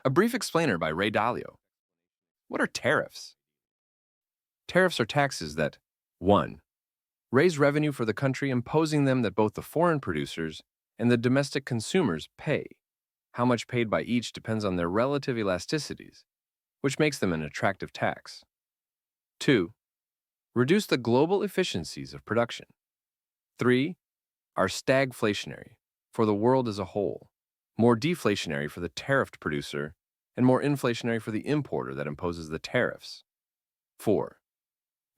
A brief explainer by Dalio. What are tariffs? Tariffs are taxes that 1. Raise revenue for the country, imposing them that both the foreign producers and the domestic consumers pay. How much paid by each depends on their relative elasticities, which makes them an attractive tax. 2. Reduce the global efficiencies of production. 3. Are stagflationary for the world as a whole, more deflationary for the tariffed producer, and more inflationary for the importer that imposes the tariffs. 4.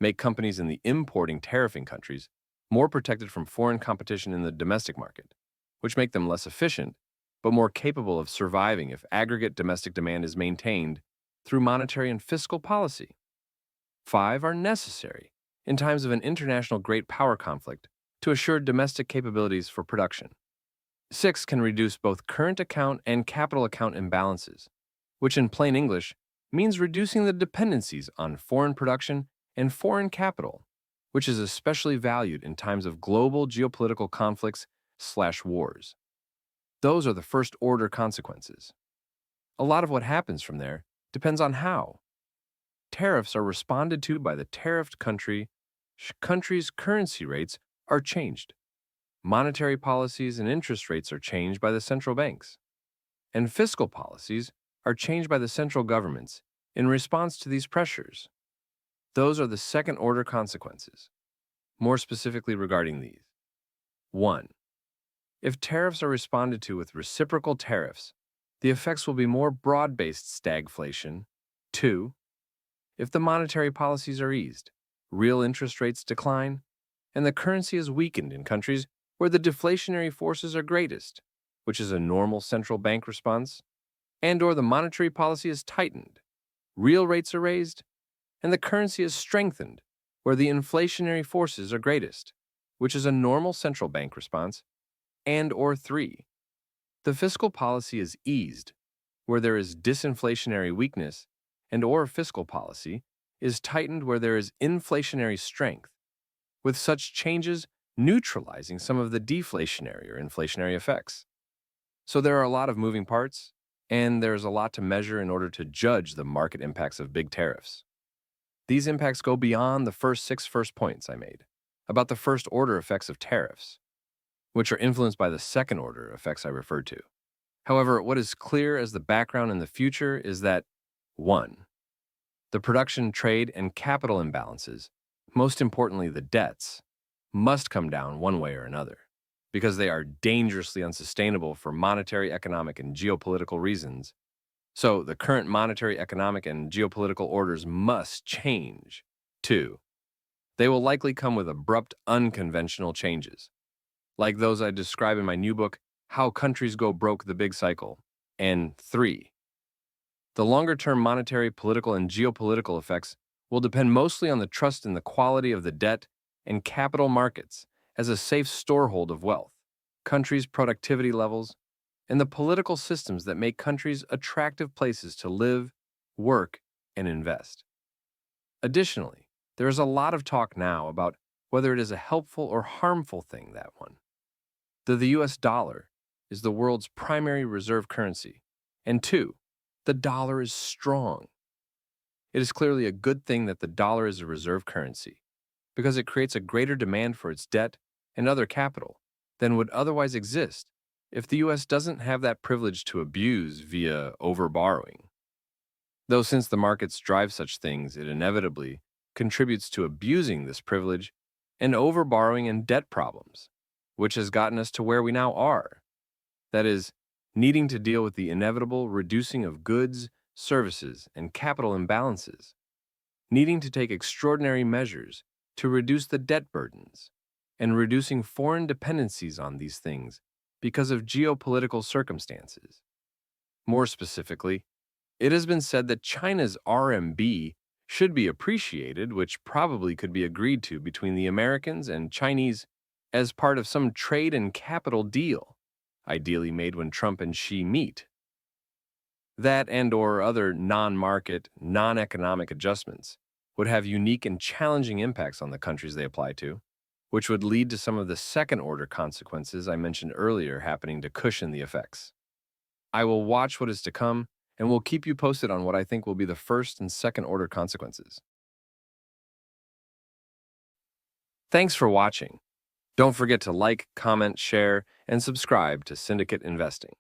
Make companies in the importing tariffing countries more protected from foreign competition in the domestic market, which make them less efficient, but more capable of surviving if aggregate domestic demand is maintained through monetary and fiscal policy. 5. Are necessary in times of an international great power conflict to assure domestic capabilities for production. 6. Can reduce both current account and capital account imbalances, which in plain English means reducing the dependencies on foreign production and foreign capital, which is especially valued in times of global geopolitical conflicts/wars. Those are the first-order consequences. A lot of what happens from there depends on how. Tariffs are responded to by the tariffed country's currency rates are changed. Monetary policies and interest rates are changed by the central banks. And fiscal policies are changed by the central governments in response to these pressures. Those are the second-order consequences. More specifically regarding these. 1. If tariffs are responded to with reciprocal tariffs, the effects will be more broad-based stagflation. 2. If the monetary policies are eased, real interest rates decline, and the currency is weakened in countries where the deflationary forces are greatest, which is a normal central bank response, and/or the monetary policy is tightened, real rates are raised, and the currency is strengthened where the inflationary forces are greatest, which is a normal central bank response, and/or 3. The fiscal policy is eased where there is disinflationary weakness, and/or fiscal policy is tightened where there is inflationary strength, with such changes neutralizing some of the deflationary or inflationary effects. So there are a lot of moving parts, and there's a lot to measure in order to judge the market impacts of big tariffs. These impacts go beyond the first points I made about the first-order effects of tariffs, which are influenced by the second-order effects I referred to. However, what is clear as the background in the future is that 1. The production, trade, and capital imbalances, most importantly the debts, must come down one way or another, because they are dangerously unsustainable for monetary, economic, and geopolitical reasons. So the current monetary, economic, and geopolitical orders must change. 2. They will likely come with abrupt, unconventional changes, like those I describe in my new book, How Countries Go Broke: The Big Cycle. And 3. The longer-term monetary, political, and geopolitical effects will depend mostly on the trust in the quality of the debt and capital markets as a safe storehold of wealth, countries' productivity levels, and the political systems that make countries attractive places to live, work, and invest. Additionally, there is a lot of talk now about whether it is a helpful or harmful thing, that one. The US dollar is the world's primary reserve currency, and 2, the dollar is strong. It is clearly a good thing that the dollar is a reserve currency, because it creates a greater demand for its debt and other capital than would otherwise exist if the U.S. doesn't have that privilege to abuse via overborrowing. Though since the markets drive such things, it inevitably contributes to abusing this privilege and overborrowing and debt problems, which has gotten us to where we now are. That is, needing to deal with the inevitable reducing of goods, services, and capital imbalances, needing to take extraordinary measures to reduce the debt burdens, and reducing foreign dependencies on these things because of geopolitical circumstances. More specifically, it has been said that China's RMB should be appreciated, which probably could be agreed to between the Americans and Chinese as part of some trade and capital deal, ideally made when Trump and Xi meet. That and/or other non-market, non-economic adjustments would have unique and challenging impacts on the countries they apply to, which would lead to some of the second-order consequences I mentioned earlier happening to cushion the effects. I will watch what is to come and we'll keep you posted on what I think will be the first and second order consequences. Thanks for watching. Don't forget to like, comment, share, and subscribe to Syndicate Investing.